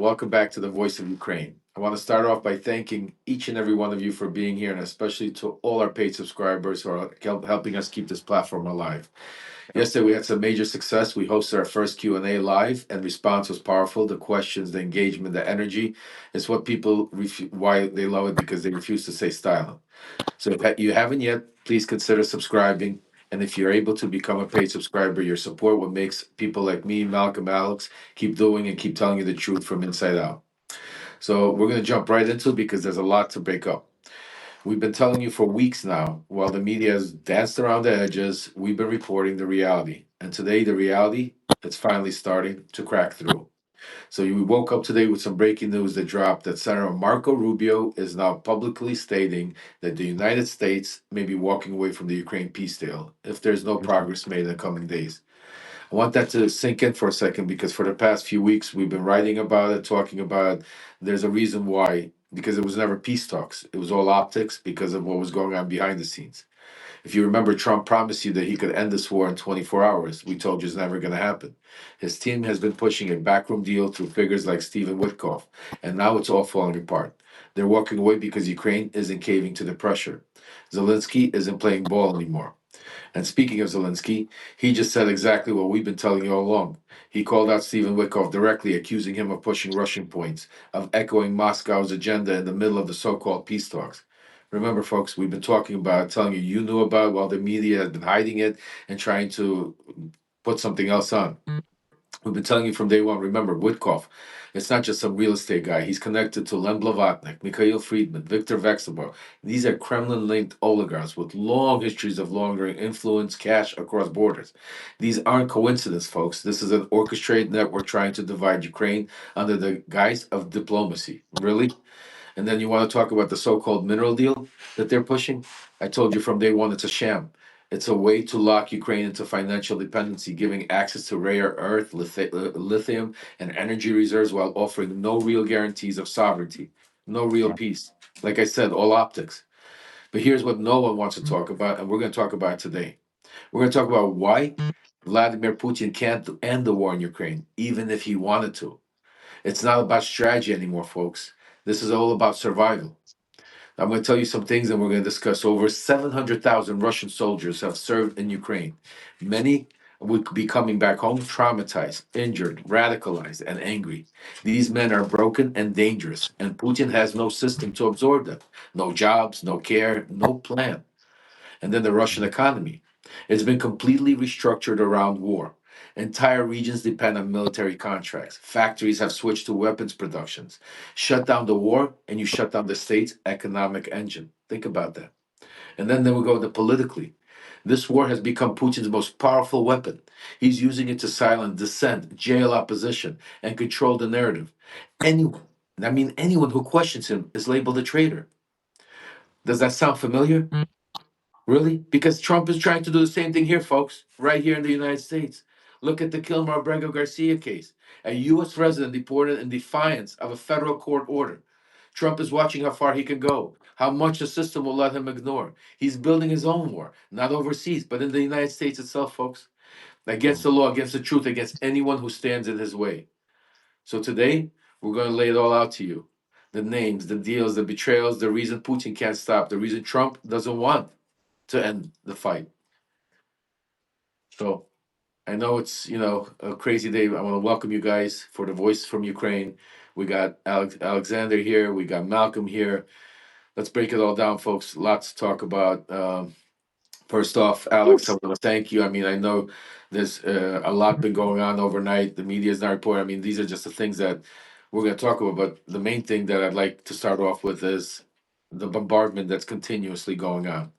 welcome back to the Voice of Ukraine. I want to start off by thanking each and every one of you for being here, and especially to all our paid subscribers who are helping us keep this platform alive. Yesterday, we had some major success. We hosted our first Q&A live, and response was powerful. The questions, the engagement, the energy is what people, why they love it, because they refuse to stay silent. So if you haven't yet, please consider subscribing. And if you're able to become a paid subscriber, your support what makes people like me, Malcolm, Alex, keep doing and keep telling you the truth from inside out. So we're going to jump right into it because there's a lot to break up. We've been telling you for weeks now, while the media has danced around the edges, we've been reporting the reality. And today, the reality is finally starting to crack through. So we woke up today with some breaking news that dropped that Senator Marco Rubio is now publicly stating that the United States may be walking away from the Ukraine peace deal if there's no progress made in the coming days. I want that to sink in for a second because for the past few weeks we've been writing about it, talking about it. There's a reason why, because it was never peace talks. It was all optics because of what was going on behind the scenes. If you remember, Trump promised you that he could end this war in 24 hours. We told you it's never going to happen. His team has been pushing a backroom deal through figures like Stephen Witkoff, and now it's all falling apart. They're walking away because Ukraine isn't caving to the pressure. Zelensky isn't playing ball anymore. And speaking of Zelensky, he just said exactly what we've been telling you all along. He called out Stephen Witkoff directly, accusing him of pushing Russian points, of echoing Moscow's agenda in the middle of the so called peace talks. Remember, folks, we've been talking about, telling you knew about while the media has been hiding it and trying to put something else on. We've been telling you from day one. Remember, Witkoff, it's not just some real estate guy. He's connected to Len Blavatnik, Mikhail Friedman, Viktor Vexelbar. These are Kremlin-linked oligarchs with long histories of laundering influence, cash across borders. These aren't coincidence, folks. This is an orchestrated network trying to divide Ukraine under the guise of diplomacy. Really? And then you want to talk about the so-called mineral deal that they're pushing? I told you from day one, it's a sham. It's a way to lock Ukraine into financial dependency, giving access to rare earth, lithium, and energy reserves while offering no real guarantees of sovereignty, no real peace. Like I said, all optics. But here's what no one wants to talk about, and we're going to talk about it today. We're going to talk about why Vladimir Putin can't end the war in Ukraine, even if he wanted to. It's not about strategy anymore, folks. This is all about survival. I'm going to tell you some things and we're going to discuss. Over 700,000 Russian soldiers have served in Ukraine. Many would be coming back home traumatized, injured, radicalized, and angry. These men are broken and dangerous, and Putin has no system to absorb them. No jobs, no care, no plan. And then the Russian economy. It's been completely restructured around war. Entire regions depend on military contracts. Factories have switched to weapons productions. Shut down the war, and you shut down the state's economic engine. Think about that. And then we go to politically. This war has become Putin's most powerful weapon. He's using it to silence dissent, jail opposition, and control the narrative. Anyone, I mean anyone who questions him is labeled a traitor. Does that sound familiar? Really? Because Trump is trying to do the same thing here, folks, right here in the United States. Look at the Kilmar Abrego Garcia case, a U.S. resident deported in defiance of a federal court order. Trump is watching how far he can go, how much the system will let him ignore. He's building his own war, not overseas, but in the United States itself, folks, against the law, against the truth, against anyone who stands in his way. So today, we're going to lay it all out to you. The names, the deals, the betrayals, the reason Putin can't stop, the reason Trump doesn't want to end the fight. So I know it's a crazy day. I want to welcome you guys for the voice from Ukraine. We got Alexander here. We got Malcolm here. Let's break it all down, folks. Lots to talk about. First off, Alex, I want to thank you. I mean, I know there's a lot been going on overnight. The media is not reporting. I mean, these are just the things that we're going to talk about. But the main thing that I'd like to start off with is the bombardment that's continuously going on,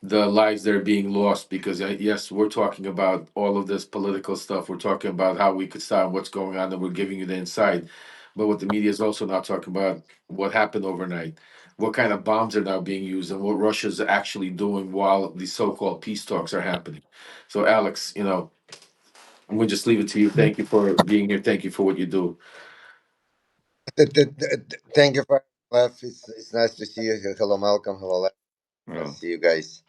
the lives that are being lost because yes, we're talking about all of this political stuff. We're talking about how we could stop what's going on, and we're giving you the inside. But what the media is also not talking about, what happened overnight, what kind of bombs are now being used, and what Russia's actually doing while these so-called peace talks are happening. So, Alex, I'm gonna just leave it to you. Thank you for being here. Thank you for what you do. Thank you for Lef. It's nice to see you. Hello, Malcolm. Hello, Lef. Nice to Oh, see you guys.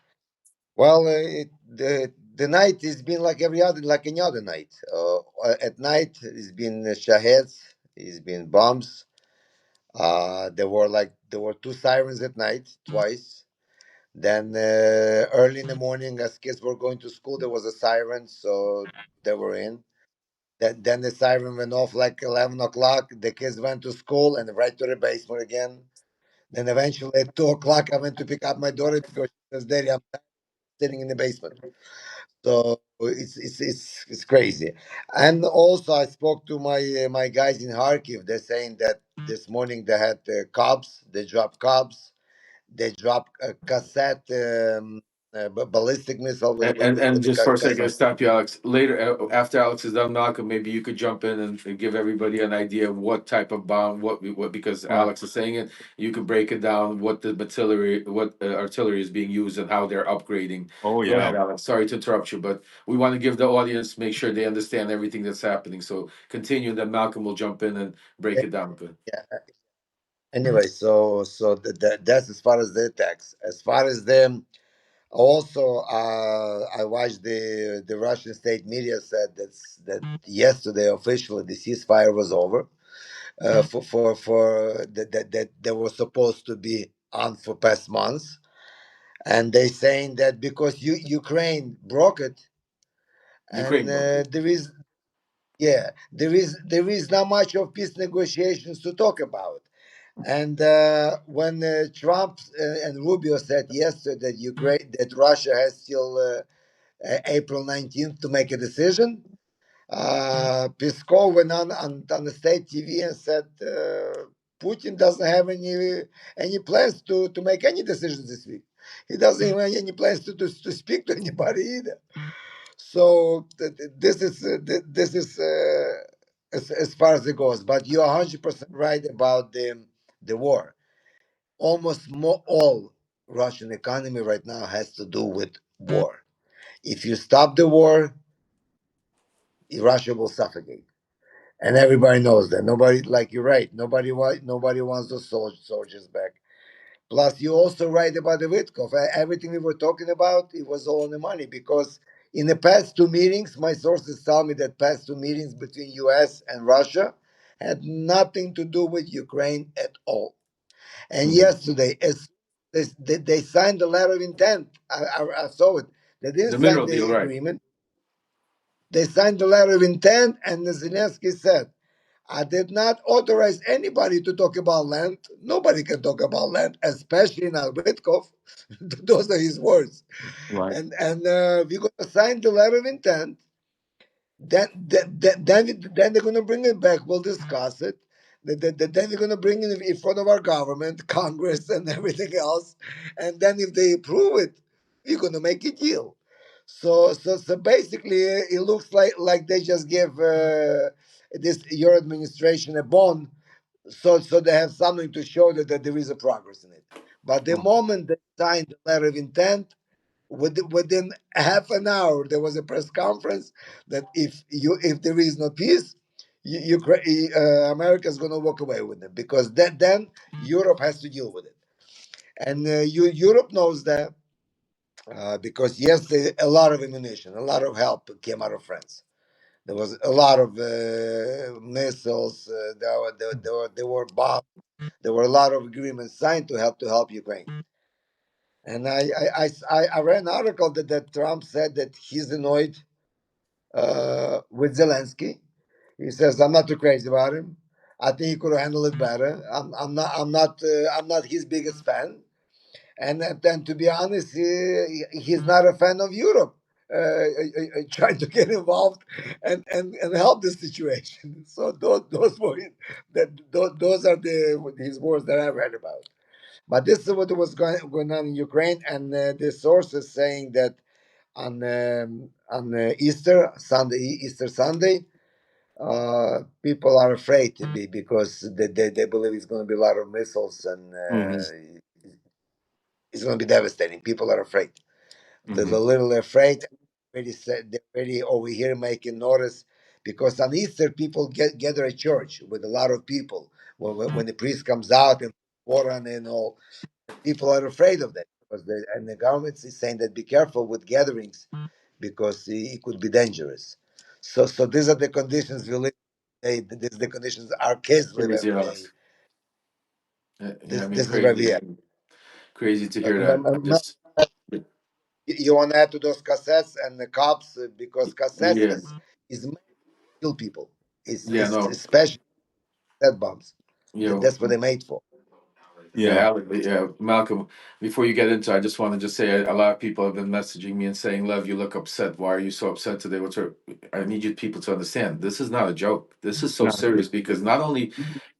Well, the night has been like any other night. At night, it's been shaheds. It's been bombs. There were two sirens at night, twice. Then early in the morning, as kids were going to school, there was a siren, so they were in. Then the siren went off like 11 o'clock. The kids went to school and right to the basement again. Then eventually at 2 o'clock, I went to pick up my daughter because she says, "Daddy, I'm sitting in the basement." So it's crazy. And also, I spoke to my guys in Kharkiv. They're saying that this morning they had cobs. They dropped cobs. They dropped a cassette ballistic missile And with the just for a second, cassette. to stop you, Alex. Later, after Alex is done, Malcolm, maybe you could jump in and give everybody an idea of what type of bomb, what because Right. Alex is saying it. You could break it down, what the artillery, what artillery is being used, and how they're upgrading. Oh Go yeah. ahead, Alex. Sorry to interrupt you, but we want to give the audience make sure they understand everything that's happening. So continue, then Malcolm will jump in and break Yeah, it down. Good. yeah. Anyway, that's as far as the attacks. As far as them, also, I watched the Russian state media said that yesterday officially the ceasefire was over. For that they were supposed to be on for past months, and they saying that because Ukraine broke it, and Ukraine broke it. there is not much of peace negotiations to talk about. And when Trump and Rubio said yesterday that Ukraine that Russia has till April 19th to make a decision, Peskov went on the state TV and said Putin doesn't have any plans to make any decisions this week. He doesn't have any plans to speak to anybody either. So this is as far as it goes. But you're 100% right about the war. Almost all Russian economy right now has to do with war. If you stop the war, Russia will suffocate, and everybody knows that. Nobody, like you're right. Nobody wants those soldiers back. Plus, you also right about the Witkov. Everything we were talking about, it was all on the money because in the past two meetings, my sources tell me that past two meetings between U.S. and Russia had nothing to do with Ukraine at all. And Mhm. yesterday, as they signed the letter of intent, I saw it. They didn't The sign mineral deal, the right? agreement. They signed the letter of intent, and Zelensky said, I did not authorize anybody to talk about land. Nobody can talk about land, especially in Albetkov. Those are his words. Right. And we're going to sign the letter of intent. Then they're going to bring it back. We'll discuss it. Then they're going to bring it in front of our government, Congress, and everything else. And then if they approve it, we're going to make a deal. So basically, it looks like they just give this your administration a bond, so they have something to show that there is a progress in it. But the moment they signed the letter of intent, within half an hour there was a press conference that if there is no peace, America is going to walk away with it because then Europe has to deal with it, and Europe knows that because yes, a lot of ammunition, a lot of help came out of France. There was a lot of missiles. There were bombs. There were a lot of agreements signed to help Ukraine. And I read an article that Trump said that he's annoyed with Zelensky. He says, "I'm not too crazy about him. I think he could have handled it better. I'm not his biggest fan. And then, to be honest, he's not a fan of Europe, trying to get involved and help the situation." So those were those are his words that I read about. But this is what was going on in Ukraine, and the sources saying that on Easter Sunday, people are afraid to be because they believe it's going to be a lot of missiles and Hmm. it's going to be devastating. People are afraid. They're Hmm. a little afraid. They're already over here making notice because on Easter people gather at church with a lot of people. When the priest comes out and Quran and all, people are afraid of that because and the government is saying that be careful with gatherings because it could be dangerous. So these are the conditions we live. the conditions our kids live Crazy, every day. Alex. Yeah, I mean, This is where we crazy, are. crazy to But hear that. I just, you want to add to those cassettes and the cops, because cassettes yeah, is meant to kill people. yeah, It's no, especially cassette bombs. you That's what know, they're made for. yeah, Yeah. Alex, yeah, Malcolm. Before you get into, I just want to just say a lot of people have been messaging me and saying, "Love, you look upset. Why are you so upset today? What's her?" I need you people to understand. This is not a joke. This is so No. serious because not only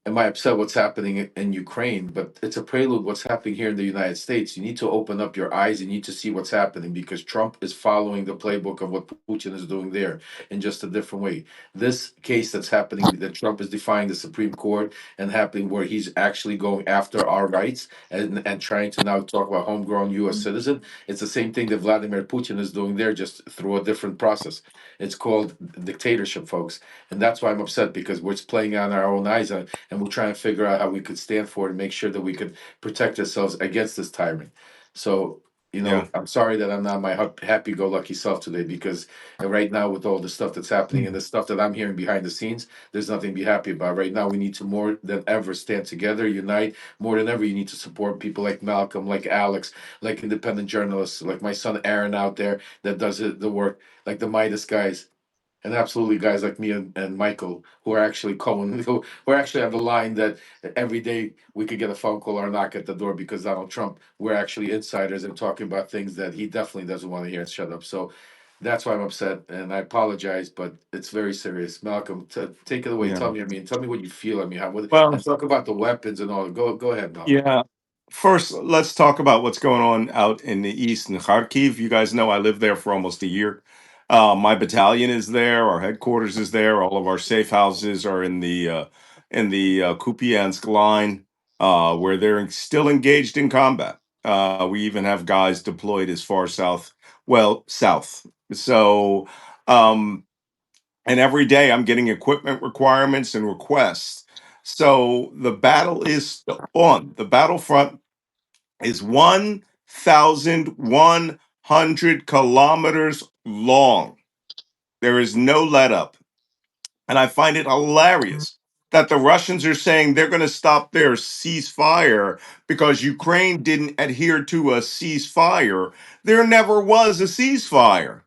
am I upset what's happening in Ukraine, but it's a prelude what's happening here in the United States. You need to open up your eyes. You need to see what's happening because Trump is following the playbook of what Putin is doing there in just a different way. This case that's happening, that Trump is defying the Supreme Court and happening where he's actually going after our rights and trying to now talk about homegrown US citizen. It's the same thing that Vladimir Putin is doing there, just through a different process. It's called dictatorship, folks. And that's why I'm upset because we're playing on our own eyes and we'll try and figure out how we could stand for it and make sure that we could protect ourselves against this tyrant. So, Yeah. I'm sorry that I'm not my happy-go-lucky self today because right now with all the stuff that's happening and the stuff that I'm hearing behind the scenes, there's nothing to be happy about. Right now, we need to more than ever stand together, unite. More than ever, you need to support people like Malcolm, like Alex, like independent journalists, like my son Aaron out there that does the work, like the Midas guys and absolutely guys like me and Michael who are actually calling who are actually on the line that every day we could get a phone call or a knock at the door because Donald Trump we're actually insiders and talking about things that he definitely doesn't want to hear and shut up. So that's why I'm upset and I apologize, but it's very serious. Malcolm, take it away. Yeah. Tell me what you feel. I mean, how Well, and talk about the weapons and all. Go ahead, Malcolm. yeah. First, let's talk about what's going on out in the east in Kharkiv. You guys know I lived there for almost a year. My battalion is there. Our headquarters is there. All of our safe houses are in the Kupiansk line, where they're still engaged in combat. We even have guys deployed as far south, well, south. So, um, and every day I'm getting equipment requirements and requests. So the battle is still on. The battlefront is 1,100 kilometers long. There is no let up. And I find it hilarious that the Russians are saying they're going to stop their ceasefire because Ukraine didn't adhere to a ceasefire. There never was a ceasefire.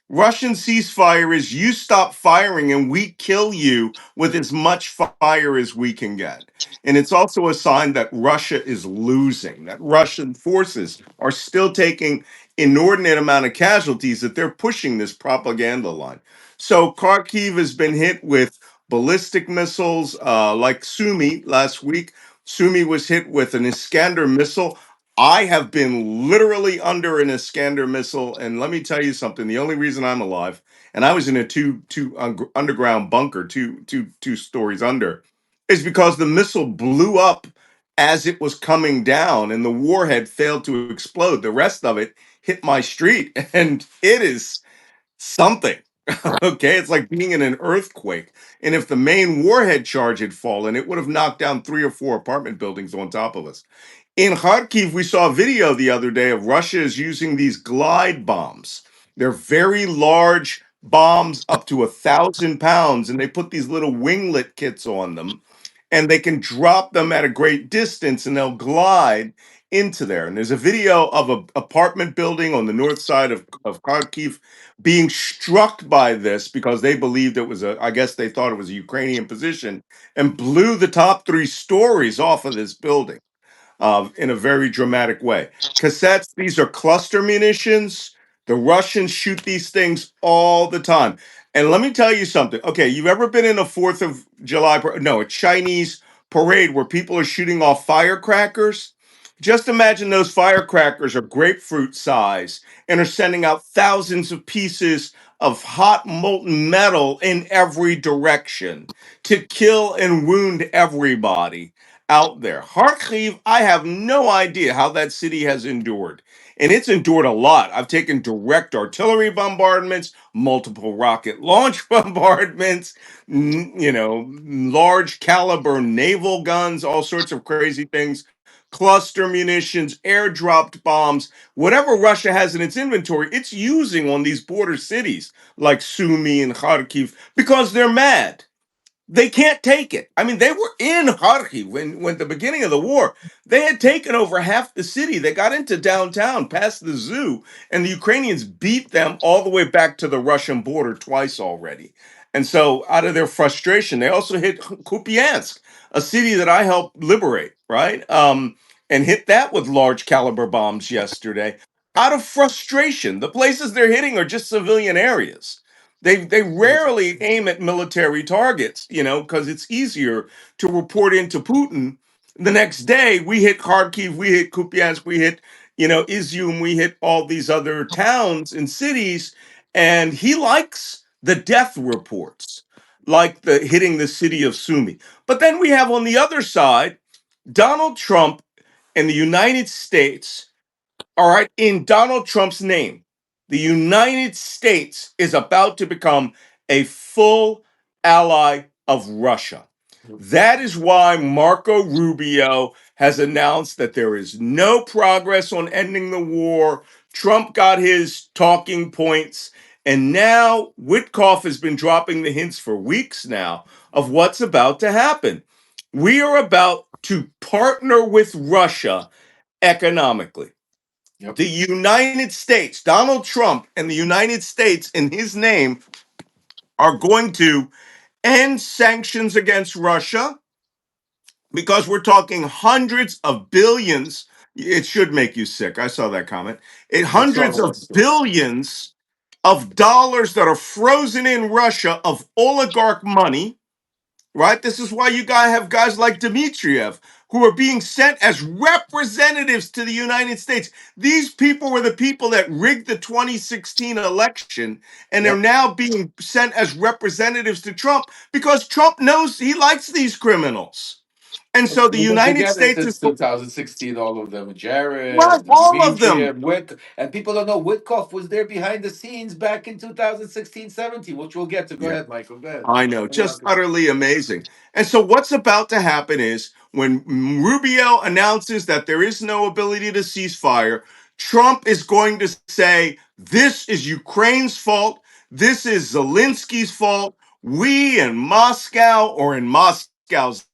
Russian ceasefire is you stop firing and we kill you with as much fire as we can get. And it's also a sign that Russia is losing, that Russian forces are still taking inordinate amount of casualties, that they're pushing this propaganda line. So Kharkiv has been hit with ballistic missiles, like Sumy last week. Sumy was hit with an Iskander missile. I have been literally under an Iskander missile, and let me tell you something. The only reason I'm alive, and I was in a underground bunker, two stories under, is because the missile blew up as it was coming down, and the warhead failed to explode. The rest of it hit my street, and it is something. Okay, it's like being in an earthquake. And if the main warhead charge had fallen, it would have knocked down 3 or 4 apartment buildings on top of us. In Kharkiv, we saw a video the other day of Russia is using these glide bombs. They're very large bombs, up to 1,000 pounds, and they put these little winglet kits on them, and they can drop them at a great distance, and they'll glide into there. And there's a video of an apartment building on the north side of Kharkiv being struck by this because they believed it was I guess they thought it was a Ukrainian position, and blew the top 3 stories off of this building in a very dramatic way. Cassettes, these are cluster munitions. The Russians shoot these things all the time. And let me tell you something. Okay, you've ever been in a 4th of July, no, a Chinese parade where people are shooting off firecrackers? Just imagine those firecrackers are grapefruit size and are sending out thousands of pieces of hot molten metal in every direction to kill and wound everybody out there. Kharkiv, I have no idea how that city has endured. And it's endured a lot. I've taken direct artillery bombardments, multiple rocket launch bombardments, large caliber naval guns, all sorts of crazy things, cluster munitions, airdropped bombs, whatever Russia has in its inventory, it's using on these border cities like Sumy and Kharkiv because they're mad. They can't take it. I mean, they were in Kharkiv when the beginning of the war. They had taken over half the city. They got into downtown, past the zoo, and the Ukrainians beat them all the way back to the Russian border twice already. And so, out of their frustration, they also hit Kupiansk, a city that I helped liberate, right? And hit that with large caliber bombs yesterday. Out of frustration, the places they're hitting are just civilian areas. They rarely aim at military targets, because it's easier to report into Putin. The next day, we hit Kharkiv, we hit Kupiansk, we hit, Izium, we hit all these other towns and cities, and he likes the death reports, like the hitting the city of Sumy. But then we have on the other side Donald Trump and the United States. All right, in Donald Trump's name, the United States is about to become a full ally of Russia. That is why Marco Rubio has announced that there is no progress on ending the war. Trump got his talking points, and now Witkoff has been dropping the hints for weeks now of what's about to happen. We are about to partner with Russia economically. Yep. The United States, Donald Trump and the United States in his name are going to end sanctions against Russia because we're talking hundreds of billions. It should make you sick. I saw that comment. I saw Hundreds it of once too. billions of dollars that are frozen in Russia of oligarch money, right? This is why you guys have guys like Dmitriev who are being sent as representatives to the United States. These people were the people that rigged the 2016 election, and they're Yep. now being sent as representatives to Trump because Trump knows he likes these criminals. And so the We've been United together States since is 2016, all of them. right, Jared, all of them. Dmitry, Wick, and people don't know Witkoff was there behind the scenes back in 2016, 17, which we'll get to. Go Yeah. ahead, Michael. Go ahead. I know, And then I'll just continue. utterly amazing. And so, what's about to happen is when Rubio announces that there is no ability to cease fire, Trump is going to say, this is Ukraine's fault. This is Zelensky's fault. We in Moscow, or in Moscow's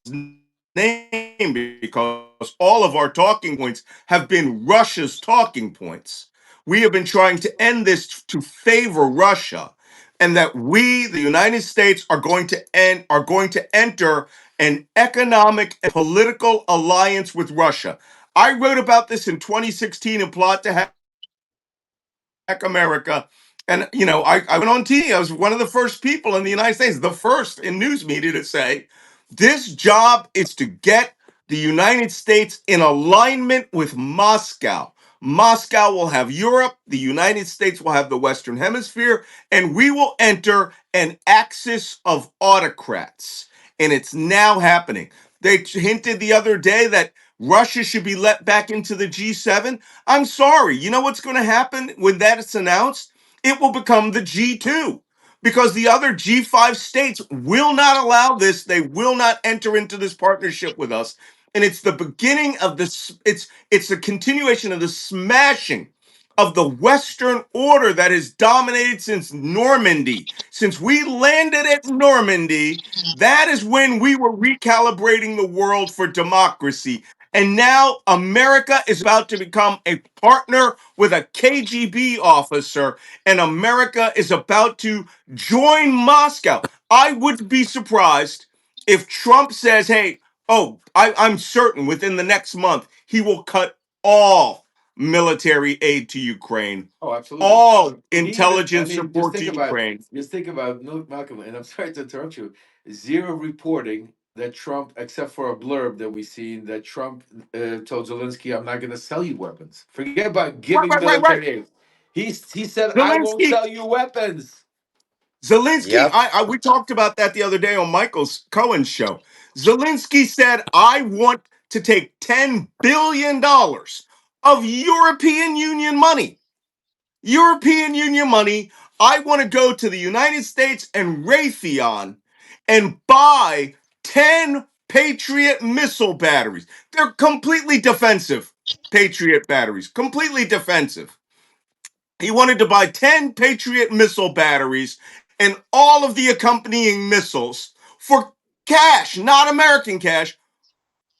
name, because all of our talking points have been Russia's talking points. We have been trying to end this to favor Russia, and that we, the United States, are going to enter an economic and political alliance with Russia. I wrote about this in 2016 in Plot to Hack America. And I went on TV. I was one of the first people in the United States, the first in news media to say, this job is to get the United States in alignment with Moscow. Moscow will have Europe, the United States will have the Western Hemisphere, and we will enter an axis of autocrats. And it's now happening. They hinted the other day that Russia should be let back into the G7. I'm sorry. You know what's going to happen when that's announced? It will become the G2 because the other G5 states will not allow this. They will not enter into this partnership with us. And it's the beginning of this. It's a continuation of the smashing of the Western order that has dominated since Normandy. Since we landed at Normandy, that is when we were recalibrating the world for democracy. And now America is about to become a partner with a KGB officer, and America is about to join Moscow. I would be surprised if Trump says, hey, I'm certain within the next month he will cut all military aid to Ukraine, Oh, absolutely. all He even, I intelligence mean, support to Ukraine. just think about Malcolm, and I'm sorry to interrupt you. Zero reporting that Trump, except for a blurb that we seen, that Trump told Zelensky, "I'm not going to sell you weapons. Forget about Right, giving right, right, right. military aid." He said, "I won't Zelensky, sell you weapons." Zelensky, Yep. we talked about that the other day on Michael's Cohen show. Zelensky said, I want to take $10 billion of European Union money. European Union money. I want to go to the United States and Raytheon and buy 10 Patriot missile batteries. They're completely defensive, Patriot batteries, completely defensive. He wanted to buy 10 Patriot missile batteries and all of the accompanying missiles for cash, not American cash,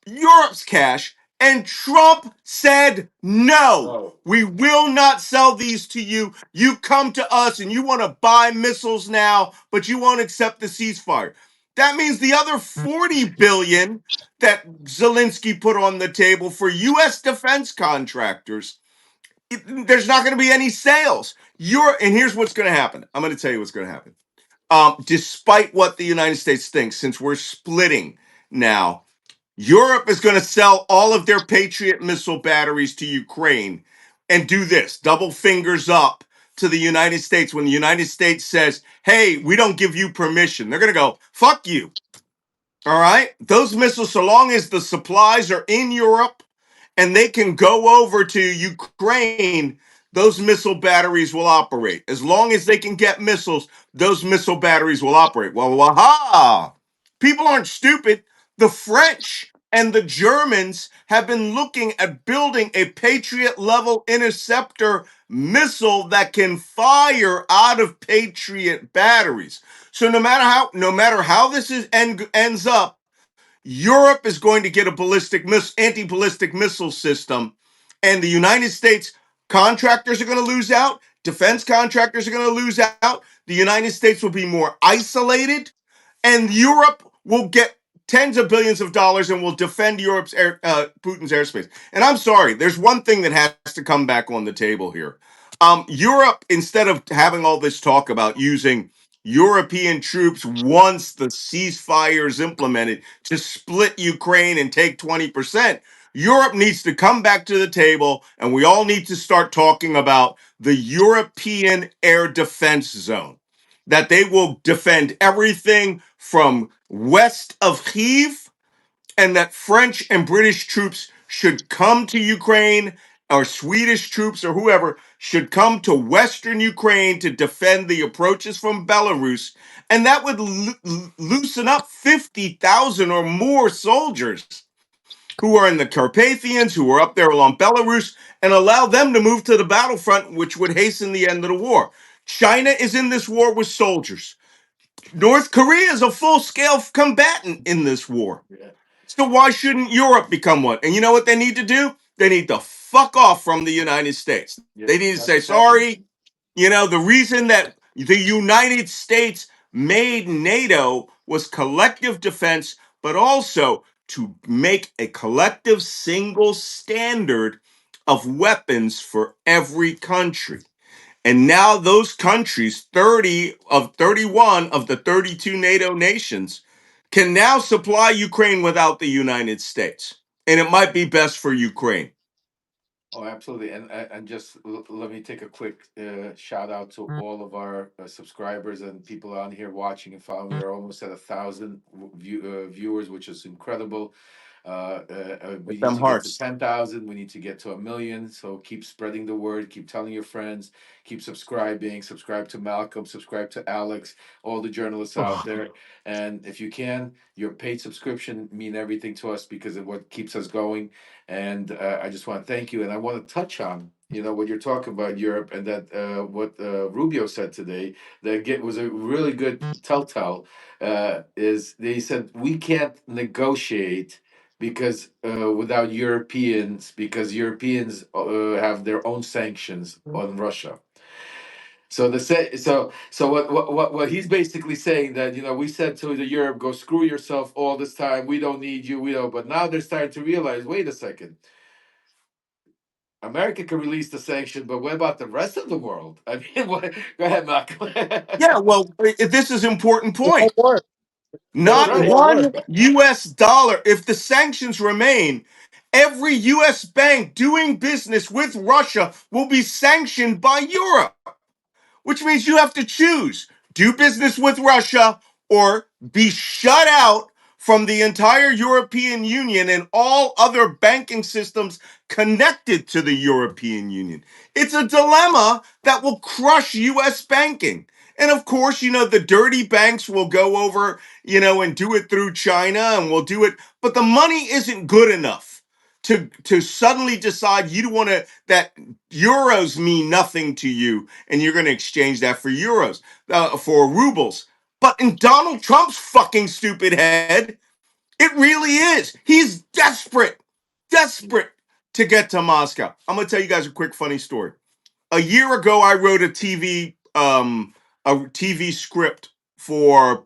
Europe's cash, and Trump said no. No. We will not sell these to you. You come to us and you want to buy missiles now, but you won't accept the ceasefire. That means the other 40 billion that Zelensky put on the table for US defense contractors, there's not going to be any sales. And here's what's going to happen. I'm going to tell you what's going to happen. Despite what the United States thinks, since we're splitting now, Europe is going to sell all of their Patriot missile batteries to Ukraine and do this double fingers up to the United States when the United States says, hey, we don't give you permission. They're going to go, fuck you. All right. Those missiles, so long as the supplies are in Europe and they can go over to Ukraine, those missile batteries will operate. As long as they can get missiles, those missile batteries will operate. Well, aha! People aren't stupid. The French and the Germans have been looking at building a Patriot level interceptor missile that can fire out of Patriot batteries. So no matter how ends up, Europe is going to get a anti-ballistic missile system, and the United States contractors are going to lose out. Defense contractors are going to lose out. The United States will be more isolated, and Europe will get tens of billions of dollars and will defend Putin's airspace. And I'm sorry, there's one thing that has to come back on the table here. Europe, instead of having all this talk about using European troops once the ceasefire is implemented to split Ukraine and take 20%, Europe needs to come back to the table and we all need to start talking about the European air defense zone, that they will defend everything from west of Kyiv, and that French and British troops should come to Ukraine, or Swedish troops or whoever should come to Western Ukraine to defend the approaches from Belarus. And that would loosen up 50,000 or more soldiers who are in the Carpathians, who are up there along Belarus, and allow them to move to the battlefront, which would hasten the end of the war. China is in this war with soldiers. North Korea is a full scale combatant in this war. Yeah. So why shouldn't Europe become one? And you know what they need to do? They need to fuck off from the United States. Yeah. They need to That's say, exactly. sorry, the reason that the United States made NATO was collective defense, but also to make a collective single standard of weapons for every country. And now those countries, 30 of 31 of the 32 NATO nations, can now supply Ukraine without the United States. And it might be best for Ukraine. Oh, absolutely. And just let me take a quick shout out to all of our subscribers and people on here watching and following. We are almost at 1,000 viewers, which is incredible. We With need them to get to hearts. 10,000. We need to get to 1 million. So keep spreading the word. Keep telling your friends. Keep subscribing. Subscribe to Malcolm. Subscribe to Alex. All the journalists out Oh, there. And if you can, your paid subscription mean everything to us because of what keeps us going. And I just want to thank you. And I want to touch on what you're talking about Europe and that what Rubio said today that was a really good telltale is they said we can't negotiate because without Europeans, because Europeans have their own sanctions on Russia. So what he's basically saying that we said to the Europe, go screw yourself all this time. We don't need you. We don't. But now they're starting to realize, wait a second, America can release the sanction, but what about the rest of the world? I mean, what? Go ahead, Malcolm. yeah, well, this is an important It point. won't work. That's Not It right. won't work. one US dollar. If the sanctions remain, every US bank doing business with Russia will be sanctioned by Europe, which means you have to choose do business with Russia or be shut out from the entire European Union and all other banking systems connected to the European Union. It's a dilemma that will crush US banking. And of course, the dirty banks will go over, and do it through China and will do it, but the money isn't good enough to suddenly decide you want to that euros mean nothing to you and you're going to exchange that for euros, for rubles. But in Donald Trump's fucking stupid head, it really is. He's desperate to get to Moscow. I'm gonna tell you guys a quick funny story. A year ago, I wrote a TV script for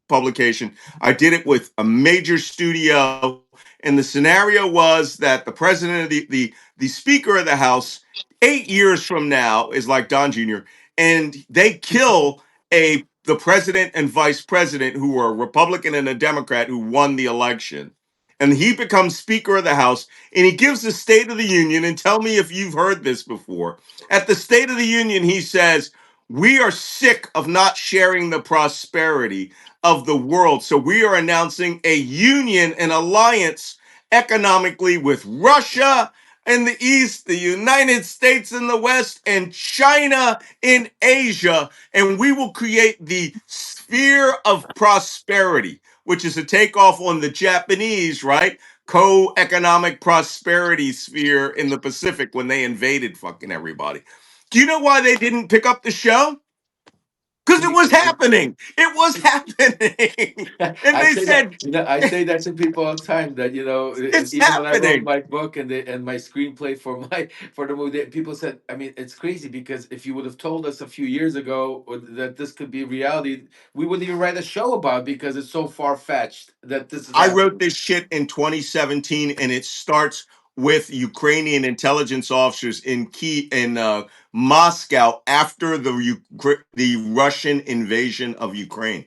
publication. I did it with a major studio, and the scenario was that the president of the Speaker of the House, 8 years from now, is like Don Jr., and they kill a the president and vice president who were a Republican and a Democrat who won the election. And he becomes Speaker of the House, and he gives the State of the Union. And tell me if you've heard this before. At the State of the Union, he says, "We are sick of not sharing the prosperity of the world. So we are announcing a union, an alliance economically with Russia in the East, the United States in the West, and China in Asia. And we will create the sphere of prosperity," which is a takeoff on the Japanese, right? Co-economic prosperity sphere in the Pacific when they invaded fucking everybody. Do you know why they didn't pick up the show? Because it was happening. It was happening. And I they say that, said, I say that to people all the time, that it's even when I wrote happening. my book and my screenplay for for the movie, people said, I mean, it's crazy because if you would have told us a few years ago that this could be reality, we wouldn't even write a show about it because it's so far fetched that this is I wrote happening. this shit in 2017, and it starts with Ukrainian intelligence officers in Moscow after the Russian invasion of Ukraine.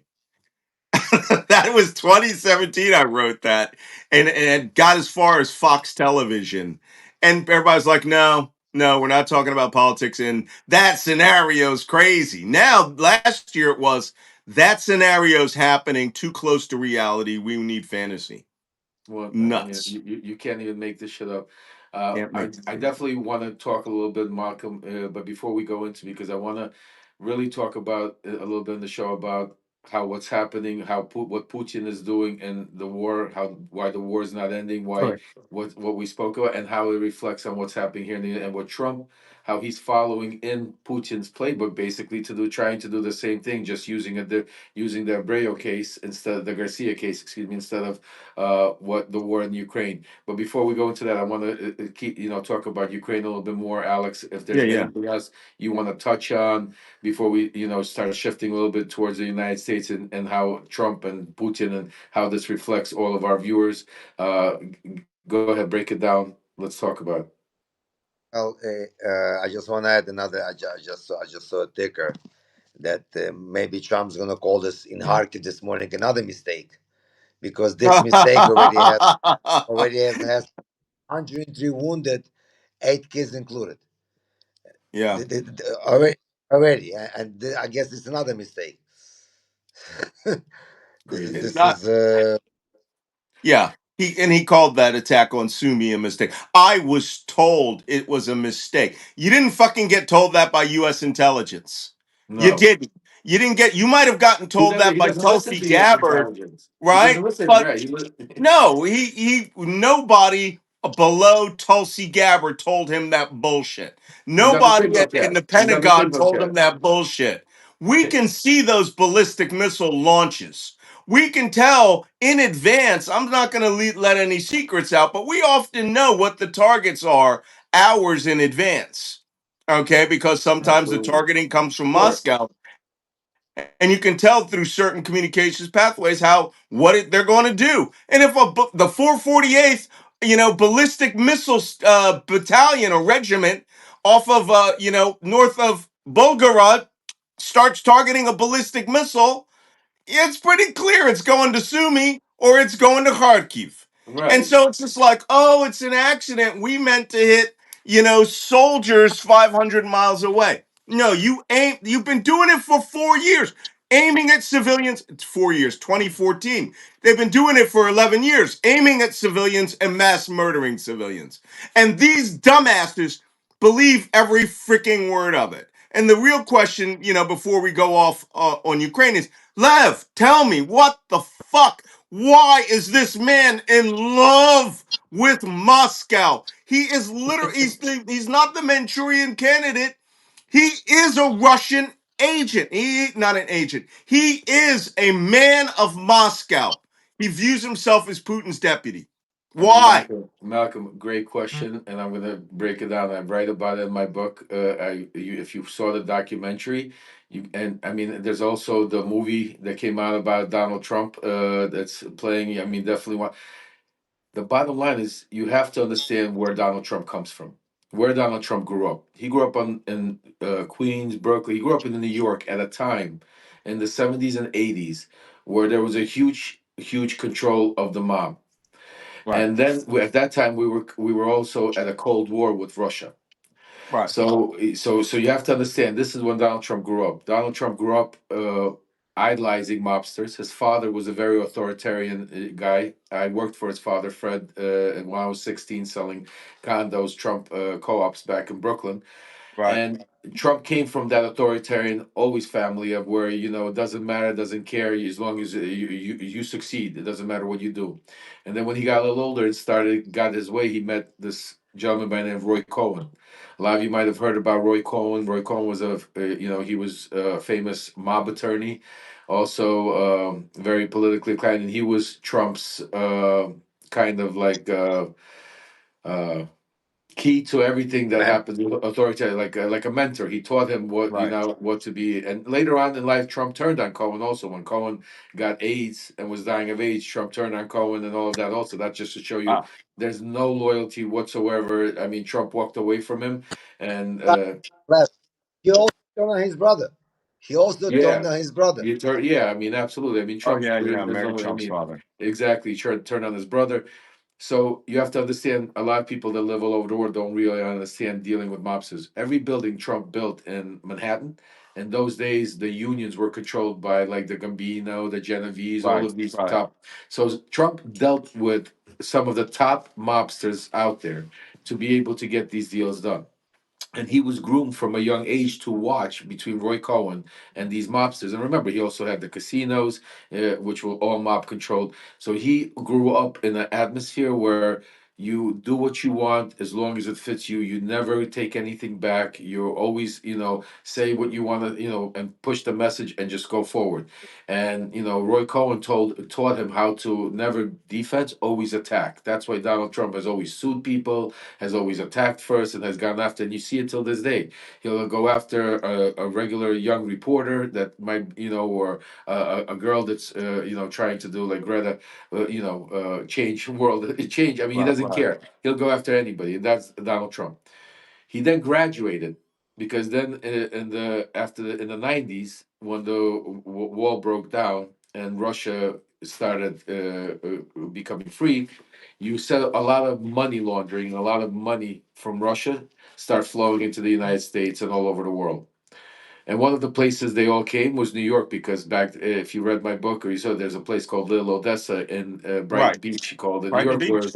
That was 2017. I wrote that, and it got as far as Fox Television, and everybody's like, "No, no, we're not talking about politics." And that scenario's crazy. Now, last year it was that scenario's happening too close to reality. We need fantasy. Well, I mean, Nuts. you can't even make this shit up. Can't I make this I shit up. definitely want to talk a little bit, Malcolm, but before we go into, because I want to really talk about a little bit in the show about how what's happening, what Putin is doing in the war, how why the war is not ending, why Correct. what we spoke about, and how it reflects on what's happening here, and what Trump, how he's following in Putin's playbook, basically to do trying to do the same thing, just using the Abreu case instead of the Garcia case, excuse me, instead of what the war in Ukraine. But before we go into that, I want to keep talk about Ukraine a little bit more, Alex. If Yeah, there's yeah. anything else you want to touch on before we start shifting a little bit towards the United States, and how Trump and Putin and how this reflects all of our viewers. Go ahead, break it down. Let's talk about it. Well, I just want to add another. I just saw a ticker that maybe Trump's going to call this in Kharkiv this morning another mistake, because this mistake already has 103 wounded, 8 kids included. Yeah, Already, I guess it's another mistake. crazy. This is Yeah, he called that attack on Sumi a mistake. I was told it was a mistake. You didn't fucking get told that by U.S. intelligence. You No, didn't. You didn't get. You might have gotten he told never. that He by doesn't listen Tulsi to U.S. Gabbard, intelligence. He doesn't right? listen. But Right? no, he nobody below Tulsi Gabbard told him that bullshit. He's on the Nobody signal in chat. the He's on the Pentagon signal told him chat. that bullshit. We can see those ballistic missile launches. We can tell in advance. I'm not going to let any secrets out, but we often know what the targets are hours in advance. Okay, because sometimes the Absolutely. targeting comes from Of course. Moscow, and you can tell through certain communications pathways they're going to do. And if the 448th, ballistic missile battalion or regiment off of north of Bulgorod starts targeting a ballistic missile, it's pretty clear it's going to Sumy or it's going to Kharkiv. And Right. so it's just like, oh, it's an accident. We meant to hit, soldiers 500 miles away. No, you've been doing it for 4 years, aiming at civilians. It's 4 years, 2014. They've been doing it for 11 years, aiming at civilians and mass murdering civilians. And these dumbasses believe every freaking word of it. And the real question, before we go off on Ukraine is, Lev, tell me what the fuck? Why is this man in love with Moscow? He is literally he's not the Manchurian candidate. He is a Russian agent. He not an agent. He is a man of Moscow. He views himself as Putin's deputy. I mean, Why? Malcolm, great question, and I'm gonna break it down. I write about it in my book. If you saw the documentary, and I mean, there's also the movie that came out about Donald Trump. That's playing. I mean, definitely one. The bottom line is you have to understand where Donald Trump comes from, where Donald Trump grew up. He grew up in Queens, Berkeley. He grew up in New York at a time in the 70s and 80s where there was a huge control of the mob. Right, And then at that time we were also at a Cold War with Russia. right, So you have to understand this is when Donald Trump grew up. Donald Trump grew up idolizing mobsters. His father was a very authoritarian guy. I worked for his father, Fred, when I was 16, selling condos, Trump co-ops back in Brooklyn. right. And Trump came from that authoritarian, always family of where it doesn't matter, doesn't care as long as you succeed. It doesn't matter what you do. And then when he got a little older and got his way, he met this gentleman by the name of Roy Cohen. A lot of you might have heard about Roy Cohen. Roy Cohen was he was a famous mob attorney, also very politically inclined, and he was Trump's kind of like. Uh, Key to everything that Man, happened authoritarian, like a mentor. He taught him Right. what to be. And later on in life, Trump turned on Cohen also. When Cohen got AIDS and was dying of AIDS, Trump turned on Cohen and all of that also. That's just to show you Wow. there's no loyalty whatsoever. I mean, Trump walked away from him, and left. He also turned on his brother. He also yeah, turned on his brother. yeah. I mean, absolutely. I mean, Oh Trump. yeah, yeah. There's no Mary way. I Trump's mean, father. exactly. Turned on his brother. So you have to understand a lot of people that live all over the world don't really understand dealing with mobsters. Every building Trump built in Manhattan, in those days the unions were controlled by like the Gambino, the Genovese, all Right, of these right. top. So Trump dealt with some of the top mobsters out there to be able to get these deals done, and he was groomed from a young age to watch between Roy Cohen and these mobsters. And remember, he also had the casinos, which were all mob controlled. So he grew up in an atmosphere where you do what you want as long as it fits you. You never take anything back. You always, say what you want to, and push the message and just go forward. And Roy Cohen taught him how to never defense, always attack. That's why Donald Trump has always sued people, has always attacked first, and has gone after. And you see it till this day. He'll go after a regular young reporter that might, or a girl that's, trying to do like Greta, change world change. I mean, he Right, doesn't right. care. He'll go after anybody, and that's Donald Trump. He then graduated because then in the 90s when the wall broke down and Russia started becoming free, you said a lot of money laundering, a lot of money from Russia start flowing into the United States and all over the world. And one of the places they all came was New York, because back, if you read my book or you saw, there's a place called Little Odessa in Brighton Right. Beach called in New Brighton York, where Beach.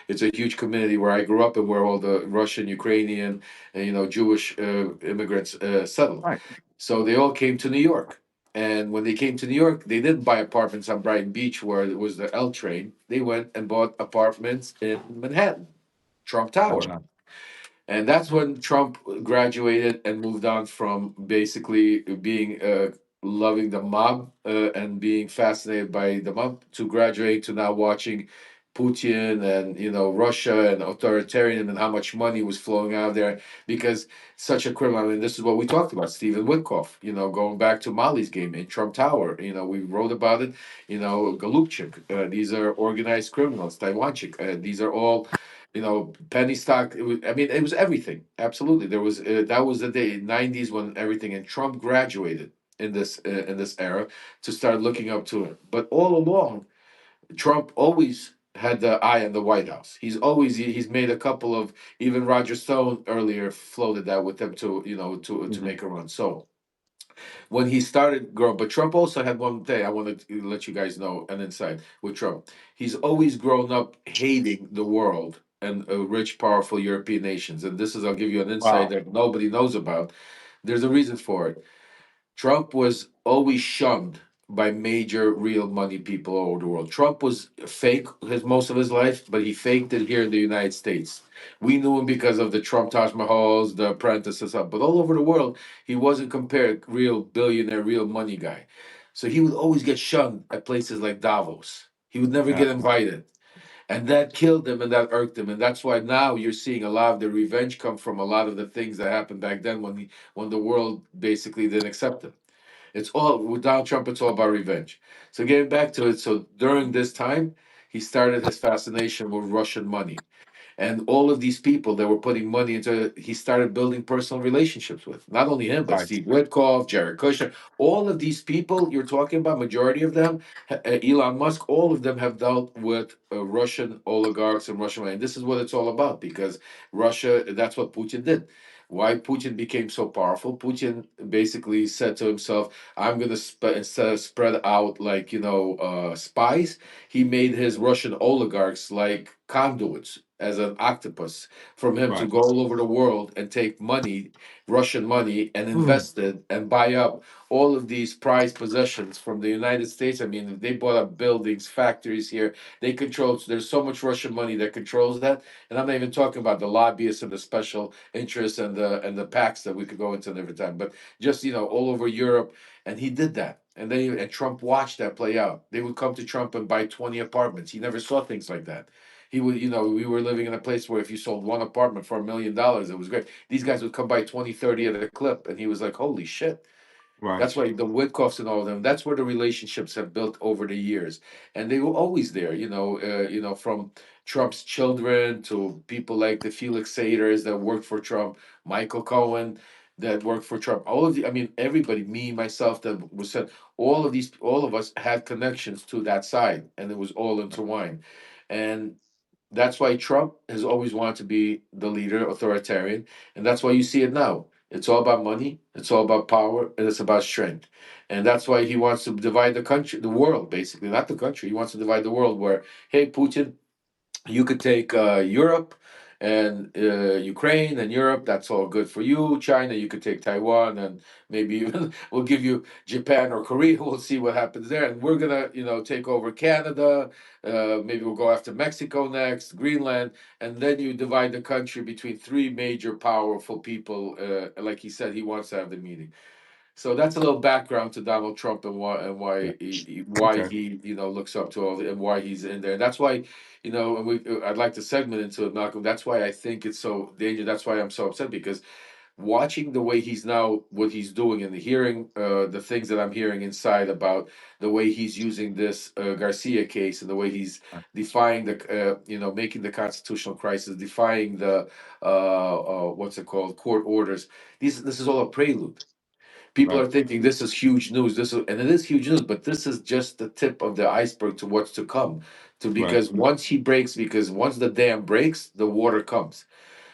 it's a huge community where I grew up and where all the Russian, Ukrainian, and Jewish immigrants settled. Right. So they all came to New York. And when they came to New York, they didn't buy apartments on Brighton Beach where it was the L train. They went and bought apartments in Manhattan, Trump Tower. Gotcha. And that's when Trump graduated and moved on from basically being loving the mob and being fascinated by the mob to graduating to now watching Putin and Russia and authoritarian and how much money was flowing out there because such a criminal. I mean, this is what we talked about, Stephen Witkoff. Going back to Molly's game in Trump Tower. We wrote about it. Golubchik. These are organized criminals. Taiwanchik. These are all penny stock. It was everything. Absolutely, there was that was the day '90s when everything. And Trump graduated in this era to start looking up to him. But all along, Trump always had the eye on the White House. He's made a couple of, even Roger Stone earlier floated that with him to to Hmm. make a run. So when he started growing. But Trump also had one thing I want to let you guys know an insight with Trump. He's always grown up hating the world and rich, powerful European nations. And this is, I'll give you an insight Wow. that nobody knows about. There's a reason for it. Trump was always shunned by major real money people all over the world. Trump was fake his most of his life, but he faked it here in the United States. We knew him because of the Trump Taj Mahals, the apprentices, but all over the world, he wasn't compared real billionaire, real money guy. So he would always get shunned at places like Davos. He would never Yeah. get invited. And that killed him and that irked him. And that's why now you're seeing a lot of the revenge come from a lot of the things that happened back then when the world basically didn't accept him. It's all with Donald Trump. It's all about revenge. So getting back to it, so during this time, he started his fascination with Russian money, and all of these people that were putting money into it, he started building personal relationships with. Not only him, but Right. Steve Witkoff, Jared Kushner, all of these people you're talking about. Majority of them, Elon Musk, all of them have dealt with Russian oligarchs and Russian money. And this is what it's all about because Russia. That's what Putin did. Why Putin became so powerful? Putin basically said to himself, "I'm going to instead of spread out like spies, he made his Russian oligarchs like conduits as an octopus from him to Right. go all over the world and take money, Russian money, and Mm. invest it and buy up all of these prized possessions from the United States. I mean, they bought up buildings, factories here. They control, there's so much Russian money that controls that. And I'm not even talking about the lobbyists and the special interests and the PACs that we could go into every time, but just, all over Europe. And he did that. And Trump watched that play out. They would come to Trump and buy 20 apartments. He never saw things like that. He would, we were living in a place where if you sold one apartment for $1 million, it was great. These guys would come by 20, 30 at a clip. And he was like, holy shit. Right. That's why the Witkoffs and all of them, that's where the relationships have built over the years. And they were always there, from Trump's children to people like the Felix Saders that worked for Trump, Michael Cohen that worked for Trump. All of the, I mean, everybody, me, myself, that was said, all of us had connections to that side, and it was all intertwined. And that's why Trump has always wanted to be the leader, authoritarian, and that's why you see it now. It's all about money, it's all about power, and it's about strength. And that's why he wants to divide the country, the world, basically, not the country. He wants to divide the world where, hey, Putin, you could take Europe and Ukraine and Europe. That's all good for you. China, you could take Taiwan and maybe even we'll give you Japan or Korea. We'll see what happens there. And we're gonna, take over Canada. Maybe we'll go after Mexico next, Greenland, and then you divide the country between three major powerful people. Like he said, he wants to have the meeting. So that's a little background to Donald Trump and Yeah. why Okay. he looks up to all and why he's in there. That's why and I'd like to segment into it, Malcolm. That's why I think it's so dangerous. That's why I'm so upset because watching the way he's now what he's doing and hearing the things that I'm hearing inside about the way he's using this Garcia case and the way he's defying the making the constitutional crisis, defying the what's it called court orders. This is all a prelude. People Right. are thinking this is huge news. And it is huge news, but this is just the tip of the iceberg to what's to come. To Right. because once the dam breaks, the water comes.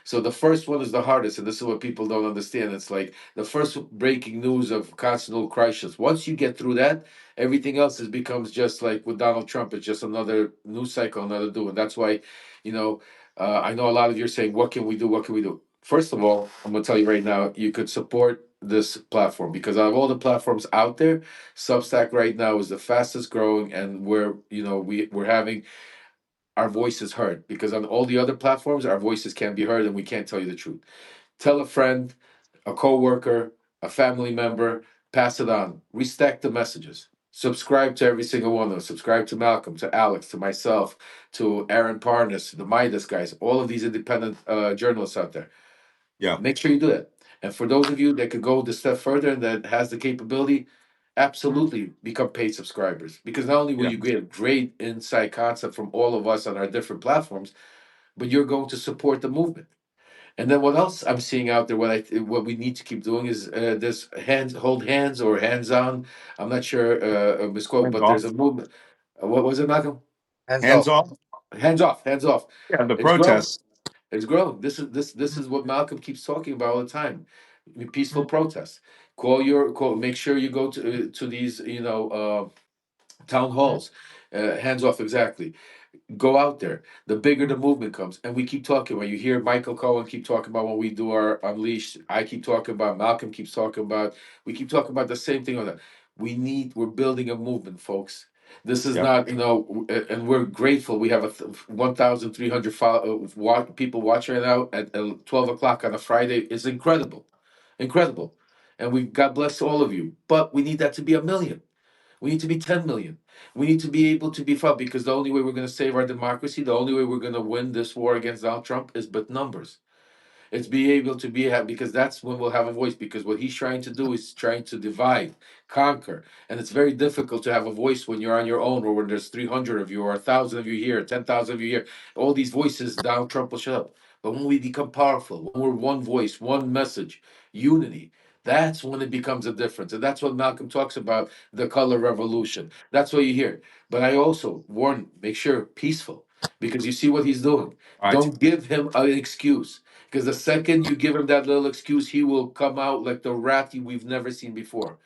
So the first one is the hardest, and this is what people don't understand. It's like the first breaking news of constitutional crisis. Once you get through that, everything else becomes just like with Donald Trump. It's just another news cycle, another do, and that's why, you know, I know a lot of you are saying, "What can we do? What can we do?" First of all, I'm going to tell you right now, you could support this platform because out of all the platforms out there, Substack right now is the fastest growing, and we're having our voices heard because on all the other platforms, our voices can't be heard and we can't tell you the truth. Tell a friend, a coworker, a family member, pass it on. Restack the messages. Subscribe to every single one of them. Subscribe to Malcolm, to Alex, to myself, to Aaron Parnas, the Midas guys, all of these independent journalists out there. Yeah. Make sure you do that. And for those of you that could go the step further and that has the capability, absolutely become paid subscribers. Because not only will Yeah. you get a great inside concept from all of us on our different platforms, but you're going to support the movement. And then what else I'm seeing out there? What we need to keep doing is this hold hands or hands on. I'm not sure misquote, Hands but off. there's a movement. What was it, Malcolm? Hands Hands off. off. Hands off, hands off. Yeah. The It's growing. protests. It's growing. This is what Malcolm keeps talking about all the time. Peaceful protests. Call. Make sure you go to these town halls. Hands off. Exactly. Go out there. The bigger the movement comes, and we keep talking. When you hear Michael Cohen keep talking about when we do our Unleashed, I keep talking about. Malcolm keeps talking about. We keep talking about the same thing on that. We're building a movement, folks. This is Yep. not, and we're grateful. We have 1,300 people watching right now at 12 o'clock on a Friday. It's incredible, incredible. And we, God bless all of you. But we need that to be a million. We need to be 10 million. We need to be able to be felt, because the only way we're going to save our democracy, the only way we're going to win this war against Donald Trump is but numbers. It's be able to be because that's when we'll have a voice. Because what he's trying to do is trying to divide, conquer, and it's very difficult to have a voice when you're on your own, or when there's 300 of you, or 1,000 of you here, 10,000 of you here. All these voices, Donald Trump will shut up. But when we become powerful, when we're one voice, one message, unity. That's when it becomes a difference. And that's what Malcolm talks about, the color revolution. That's what you hear. But I also warn, make sure peaceful, because you see what he's doing. All right. Don't give him an excuse, because the second you give him that little excuse, he will come out like the rat we've never seen before.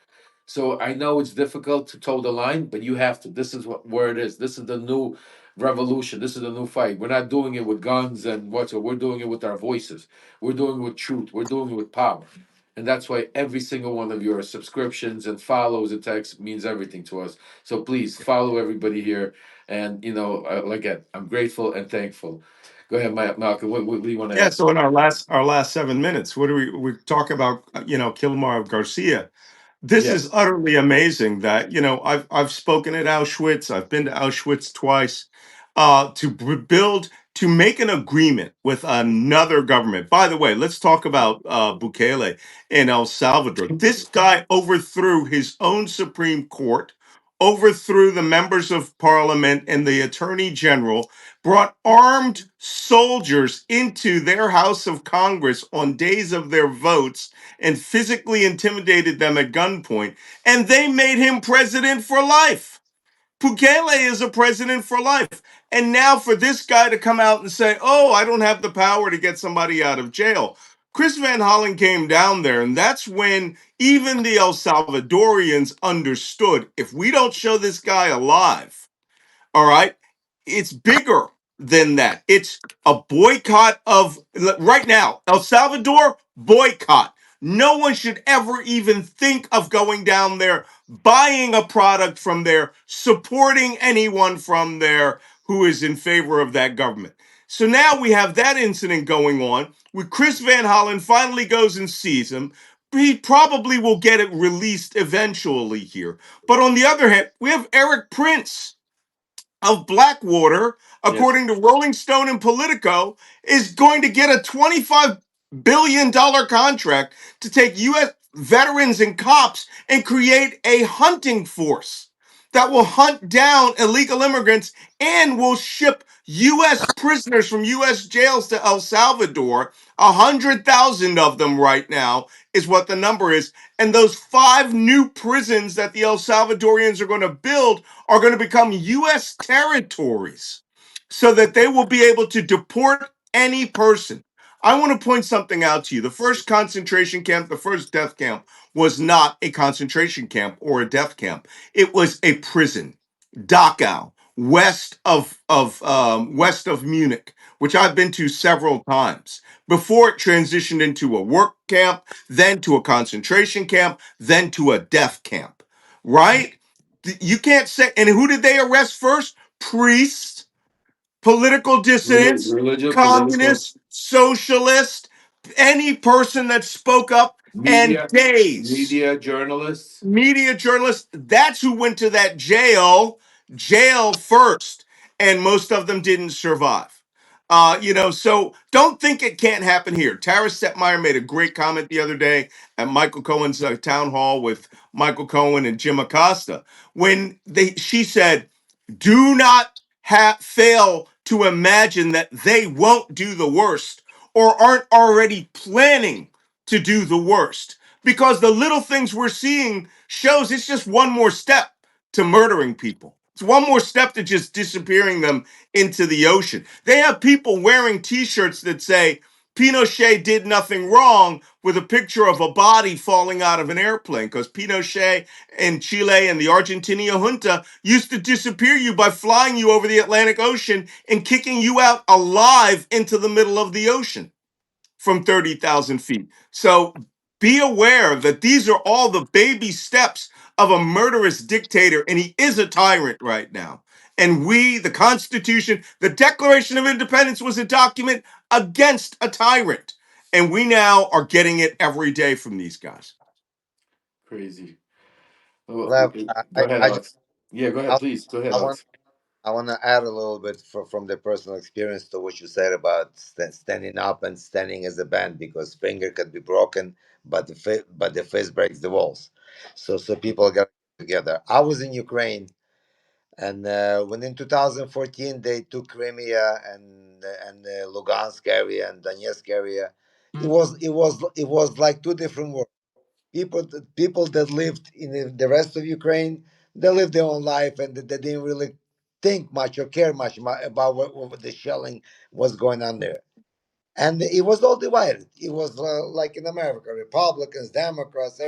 So I know it's difficult to toe the line, but you have to. This is where it is. This is the new revolution. This is the new fight. We're not doing it with guns and what's. We're doing it with our voices. We're doing it with truth. We're doing it with power. And that's why every single one of your subscriptions and follows and texts means everything to us. So please follow everybody here. And, again, I'm grateful and thankful. Go ahead, Malcolm. What do you want to Yeah. add? So in our last 7 minutes, what do we talk about? Kilmar Garcia. This is Yes. utterly amazing that I've spoken at Auschwitz. I've been to Auschwitz twice. Build to make an agreement with another government. By the way, let's talk about Bukele in El Salvador. This guy overthrew his own Supreme Court, overthrew the members of parliament and the attorney general, brought armed soldiers into their House of Congress on days of their votes, and physically intimidated them at gunpoint, and they made him president for life. Bukele is a president for life. And now for this guy to come out and say, oh, I don't have the power to get somebody out of jail. Chris Van Hollen came down there, and that's when even the El Salvadorians understood, if we don't show this guy alive, all right. It's bigger than that. It's a boycott of right now. El Salvador boycott. No one should ever even think of going down there, buying a product from there, supporting anyone from there who is in favor of that government. So now we have that incident going on where Chris Van Hollen finally goes and sees him. He probably will get it released eventually here. But on the other hand, we have Eric Prince of Blackwater, Yes. according to Rolling Stone and Politico, is going to get a $25 billion contract to take U.S. veterans and cops and create a hunting force that will hunt down illegal immigrants and will ship U.S. prisoners from U.S. jails to El Salvador. 100,000 of them right now is what the number is. And those 5 new prisons that the El Salvadorians are going to build are going to become U.S. territories so that they will be able to deport any person. I want to point something out to you. The first concentration camp, the first death camp, was not a concentration camp or a death camp. It was a prison, Dachau, west of Munich, which I've been to several times. Before it transitioned into a work camp, then to a concentration camp, then to a death camp. Right? You can't say. And who did they arrest first? Priests, political dissidents, Religion, political, communists, socialists, any person that spoke up, and media, days. media journalists. Media journalists, that's who went to that jail first, and most of them didn't survive. So don't think it can't happen here. Tara Setmeyer made a great comment the other day at Michael Cohen's town hall with Michael Cohen and Jim Acosta when she said, do not fail to imagine that they won't do the worst or aren't already planning to do the worst, because the little things we're seeing shows it's just one more step to murdering people. It's one more step to just disappearing them into the ocean. They have people wearing t-shirts that say Pinochet did nothing wrong, with a picture of a body falling out of an airplane, because Pinochet in Chile and the Argentina junta used to disappear you by flying you over the Atlantic Ocean and kicking you out alive into the middle of the ocean from 30,000 feet. So Be aware that these are all the baby steps of a murderous dictator, and he is a tyrant right now. And we, the Constitution, the Declaration of Independence was a document against a tyrant. And we now are getting it every day from these guys. Crazy. Oh, Lev, go ahead, I just Alex. Yeah, go ahead, I, please. Go ahead, I want Alex. I want to add a little bit from the personal experience to what you said about standing up and standing as a band, because finger can be broken, but the fist breaks the walls. So people get together. I was in Ukraine, and when in 2014 they took Crimea and Lugansk area and Donetsk area, it was like two different worlds. People that lived in the rest of Ukraine, they lived their own life, and they didn't really think much or care much about what the shelling was going on there. And it was all divided. It was like in America, Republicans, Democrats,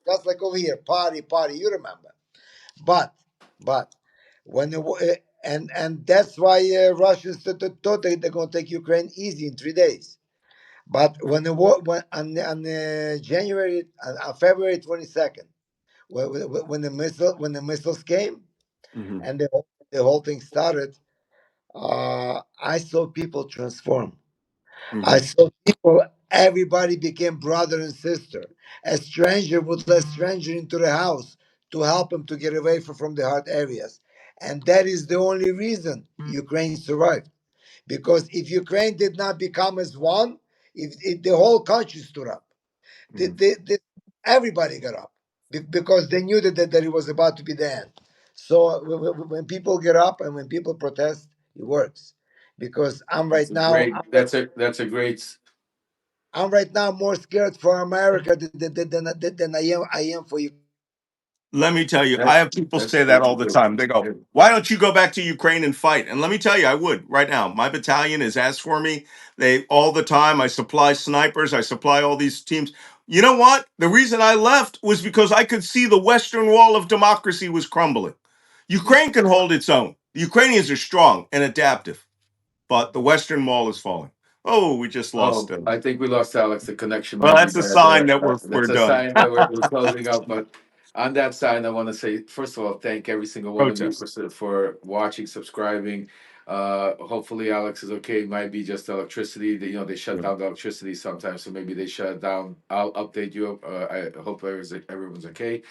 just like over here, party. You remember? But but when and that's why Russians thought they're going to take Ukraine easy in 3 days. But when the war, when on January, on February 22nd, when the missiles came Mhm, and the whole thing started, I saw people transform. I mhm. saw people. Everybody became brother and sister. A stranger would let stranger into the house to help him to get away from the hard areas, and that is the only reason Ukraine survived. Because if Ukraine did not become as one, if the whole country stood up, Mhm. everybody got up because they knew that it was about to be the end. So when people get up and when people protest, it works. Because That's a great. I'm right now more scared for America than I am for Ukraine. Let me tell you, I That's have people that's say that great. all the time. They go, "Why don't you go back to Ukraine and fight?" And let me tell you, I would right now. My battalion has asked for me. They all the time. I supply snipers. I supply all these teams. You know what? The reason I left was because I could see the Western wall of democracy was crumbling. Ukraine can hold its own. The Ukrainians are strong and adaptive, but the Western wall is falling. Oh, we just lost Oh, them. I think we lost Alex. The connection Well, might be that's a bad sign there. that we're That's a done. sign that we're closing out. But on that sign, I want to say, first of all, thank every single one of you Protest. for watching, subscribing. Hopefully, Alex is okay. It might be just electricity. They shut Yeah. down the electricity sometimes, so maybe they shut it down. I'll update you. I hope everyone's okay.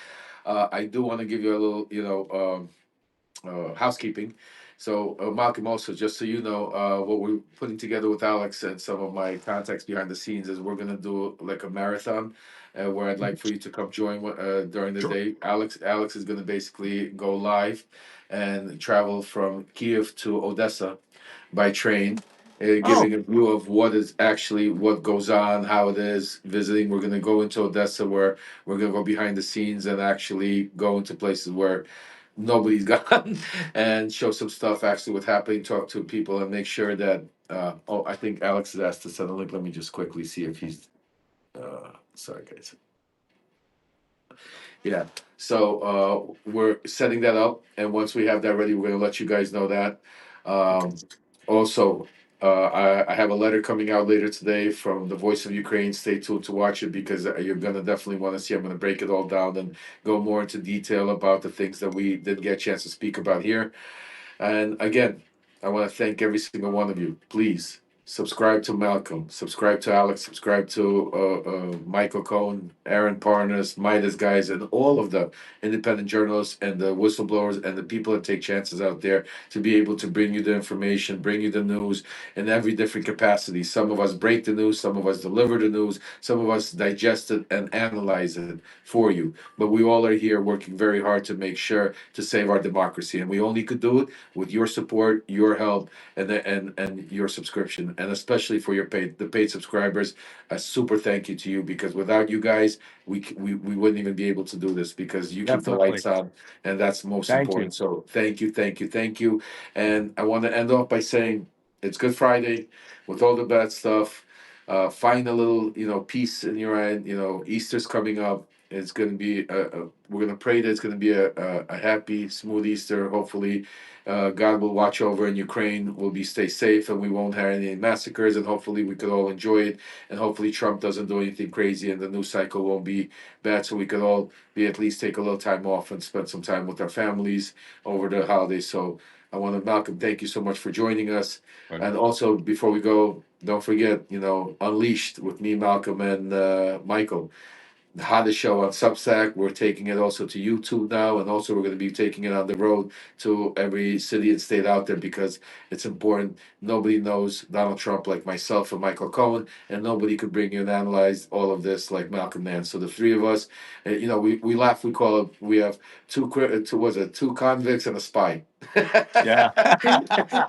I do want to give you a little, housekeeping. So, Malcolm, also, just so you know, what we're putting together with Alex and some of my contacts behind the scenes is we're gonna do like a marathon, where I'd like for you to come join during the Sure. day. Alex is gonna basically go live and travel from Kiev to Odessa by train, Oh, giving a view of what goes on, how it is visiting. We're gonna go into Odessa where we're gonna go behind the scenes and actually go into places where nobody's gone and show some stuff actually what's happening, talk to people and make sure that I think Alex has asked to send a link. Let me just quickly see if he's sorry guys. Yeah. So we're setting that up, and once we have that ready, we're gonna let you guys know that. okay. Also, I have a letter coming out later today from the Voice of Ukraine. Stay tuned to watch it because you're gonna definitely want to see. I'm gonna break it all down and go more into detail about the things that we didn't get a chance to speak about here. And again, I want to thank every single one of you. Please subscribe to Malcolm, subscribe to Alex, subscribe to Michael Cohen, Aaron Parnas, Midas guys, and all of the independent journalists and the whistleblowers and the people that take chances out there to be able to bring you the information, bring you the news in every different capacity. Some of us break the news, some of us deliver the news, some of us digest it and analyze it for you. But we all are here working very hard to make sure to save our democracy, and we only could do it with your support, your help, and your subscription, and especially for the paid subscribers. A super thank you to you because without you guys, we wouldn't even be able to do this because you keep the Definitely. lights on, and that's most Thank you. important. So thank you, and I want to end off by saying it's Good Friday, with all the bad stuff. Find a little, peace in your end. Easter's coming up. It's going to be we're going to pray that it's going to be a happy, smooth Easter. Hopefully, God will watch over in Ukraine. We'll be stay safe, and we won't have any massacres. And hopefully, we could all enjoy it. And hopefully, Trump doesn't do anything crazy, and the news cycle won't be bad. So we could all be at least take a little time off and spend some time with our families over the holidays. So I want to Malcolm, thank you so much for joining us. Right. And also, before we go, don't forget, Unleashed with me, Malcolm, and Michael, the hottest show on Substack. We're taking it also to YouTube now, and also we're going to be taking it on the road to every city and state out there because it's important. Nobody knows Donald Trump like myself and Michael Cohen, and nobody could bring you and analyze all of this like Malcolm Nance. So the three of us, we laugh. We call it. We have two convicts and a spy. Yeah,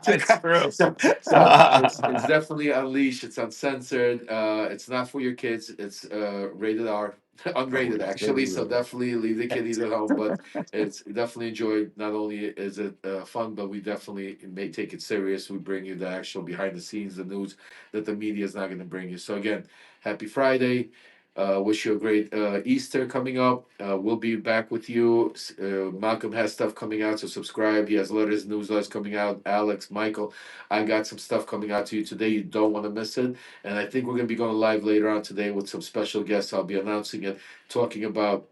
Two it's con- true. so it's definitely unleashed. It's uncensored. It's not for your kids. It's rated R. Unrated actually, so definitely leave the kiddies at home. But it's definitely enjoyed. Not only is it fun, but we definitely may take it serious. We bring you the actual behind the scenes, the news that the media is not going to bring you. So again, happy Friday. Wish you a great Easter coming up. We'll be back with you. Malcolm has stuff coming out, so subscribe. He has letters, newsletters coming out. Alex, Michael, I got some stuff coming out to you today. You don't want to miss it. And I think we're going to be going live later on today with some special guests. I'll be announcing it, talking about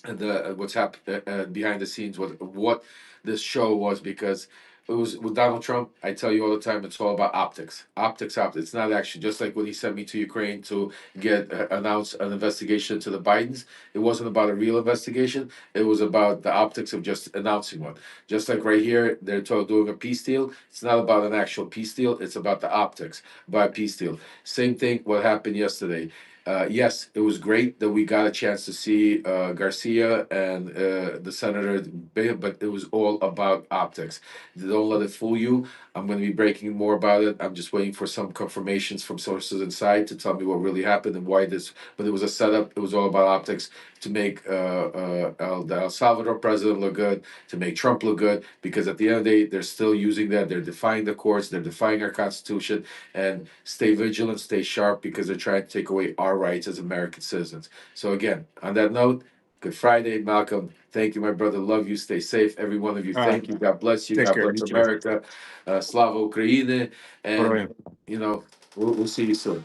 the what's happened behind the scenes, what this show was, because it was with Donald Trump. I tell you all the time, it's all about optics, optics, optics. It's not actually just like when he sent me to Ukraine to get announce an investigation to the Bidens. It wasn't about a real investigation. It was about the optics of just announcing one. Just like right here, they're doing a peace deal. It's not about an actual peace deal. It's about the optics by a peace deal. Same thing. What happened yesterday? Yes, it was great that we got a chance to see Garcia and the senator, but it was all about optics. Don't let it fool you. I'm going to be breaking more about it. I'm just waiting for some confirmations from sources inside to tell me what really happened and why this. But it was a setup. It was all about optics to make the El Salvador president look good, to make Trump look good, because at the end of the day, they're still using that. They're defying the courts. They're defying our constitution. And stay vigilant, stay sharp, because they're trying to take away our rights as American citizens. So again, on that note, Good Friday, Malcolm. Thank you, my brother. Love you. Stay safe, every one of you. All right. Thank you. God bless you. Take God care. bless You too. America. Slava Ukraine. And Bye. you know, we'll see you soon.